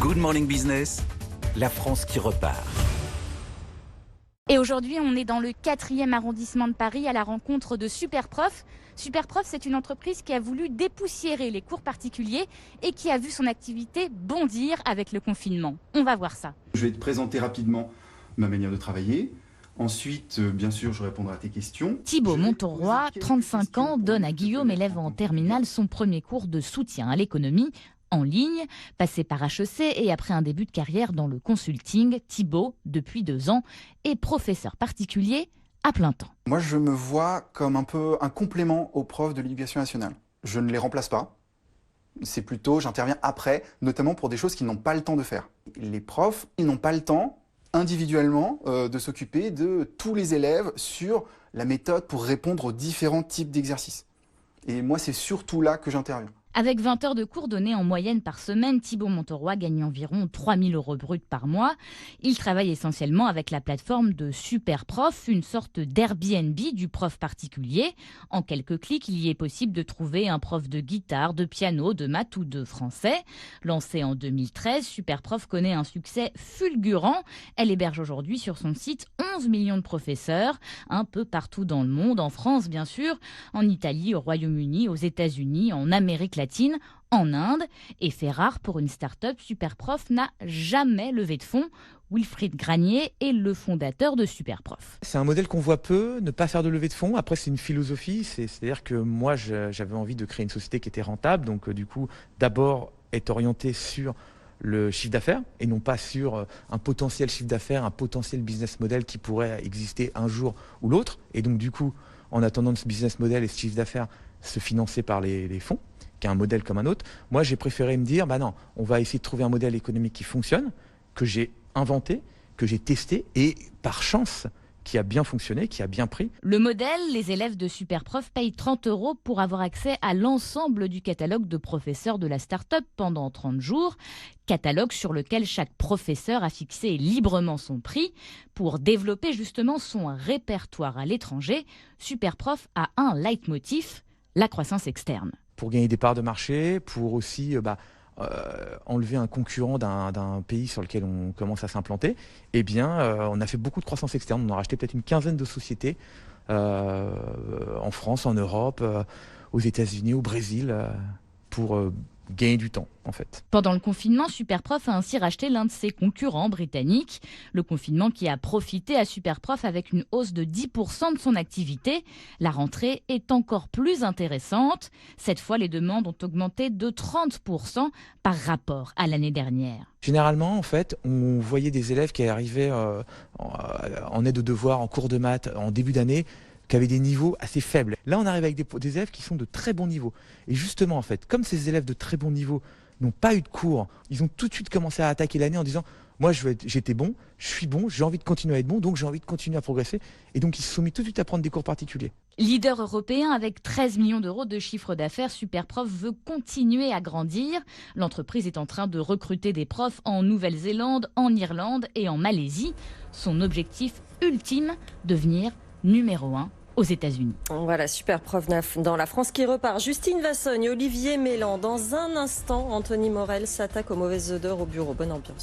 Good Morning Business, la France qui repart. Et aujourd'hui, on est dans le 4e arrondissement de Paris à la rencontre de Superprof. Superprof, c'est une entreprise qui a voulu dépoussiérer les cours particuliers et qui a vu son activité bondir avec le confinement. On va voir ça. Je vais te présenter rapidement ma manière de travailler. Ensuite, bien sûr, je répondrai à tes questions. Thibaut Montauroy, 35 ans, donne à Guillaume, élève en terminale, son premier cours de soutien à l'économie en ligne. Passé par HEC et après un début de carrière dans le consulting, Thibaut, depuis 2 ans, est professeur particulier à plein temps. Moi, je me vois comme un peu un complément aux profs de l'éducation nationale. Je ne les remplace pas. C'est plutôt, j'interviens après, notamment pour des choses qu'ils n'ont pas le temps de faire. Les profs, ils n'ont pas le temps, individuellement, de s'occuper de tous les élèves sur la méthode pour répondre aux différents types d'exercices. Et moi, c'est surtout là que j'interviens. Avec 20 heures de cours donnés en moyenne par semaine, Thibaut Montauroy gagne environ 3 000 € bruts par mois. Il travaille essentiellement avec la plateforme de Superprof, une sorte d'Airbnb du prof particulier. En quelques clics, il y est possible de trouver un prof de guitare, de piano, de maths ou de français. Lancée en 2013, Superprof connaît un succès fulgurant. Elle héberge aujourd'hui sur son site 11 millions de professeurs, un peu partout dans le monde, en France bien sûr, en Italie, au Royaume-Uni, aux États-Unis, en Amérique latine, en Inde, et fait rare pour une start-up, Superprof n'a jamais levé de fonds. Wilfried Granier est le fondateur de Superprof. C'est un modèle qu'on voit peu, ne pas faire de levée de fonds. Après, c'est une philosophie, c'est-à-dire que moi, j'avais envie de créer une société qui était rentable, donc du coup, d'abord être orienté sur le chiffre d'affaires et non pas sur un potentiel chiffre d'affaires, un potentiel business model qui pourrait exister un jour ou l'autre. Et donc du coup, en attendant ce business model et ce chiffre d'affaires se financer par les fonds, qui est un modèle comme un autre, moi j'ai préféré me dire, bah non, on va essayer de trouver un modèle économique qui fonctionne, que j'ai inventé, que j'ai testé et par chance, qui a bien fonctionné, qui a bien pris. Le modèle, les élèves de Superprof payent 30 € pour avoir accès à l'ensemble du catalogue de professeurs de la start-up pendant 30 jours. Catalogue sur lequel chaque professeur a fixé librement son prix. Pour développer justement son répertoire à l'étranger, Superprof a un leitmotiv, la croissance externe. Pour gagner des parts de marché, pour aussi enlever un concurrent d'un pays sur lequel on commence à s'implanter, eh bien, on a fait beaucoup de croissance externe. On a racheté peut-être une quinzaine de sociétés en France, en Europe, aux États-Unis, au Brésil, pour gagner du temps, en fait. Pendant le confinement, Superprof a ainsi racheté l'un de ses concurrents britanniques. Le confinement qui a profité à Superprof avec une hausse de 10% de son activité. La rentrée est encore plus intéressante. Cette fois, les demandes ont augmenté de 30% par rapport à l'année dernière. Généralement, en fait, on voyait des élèves qui arrivaient en aide aux devoirs, en cours de maths, en début d'année, qui avaient des niveaux assez faibles. Là, on arrive avec des élèves qui sont de très bons niveaux. Et justement, en fait, comme ces élèves de très bons niveaux n'ont pas eu de cours, ils ont tout de suite commencé à attaquer l'année en disant « Moi, j'étais bon, je suis bon, j'ai envie de continuer à être bon, donc j'ai envie de continuer à progresser. » Et donc, ils se sont mis tout de suite à prendre des cours particuliers. Leader européen avec 13 millions € de chiffre d'affaires, Superprof veut continuer à grandir. L'entreprise est en train de recruter des profs en Nouvelle-Zélande, en Irlande et en Malaisie. Son objectif ultime, devenir numéro 1 aux États-Unis. Voilà, Superprof dans la France qui repart. Justine Vassogne, Olivier Mélan. Dans un instant, Anthony Morel s'attaque aux mauvaises odeurs au bureau. Bonne ambiance.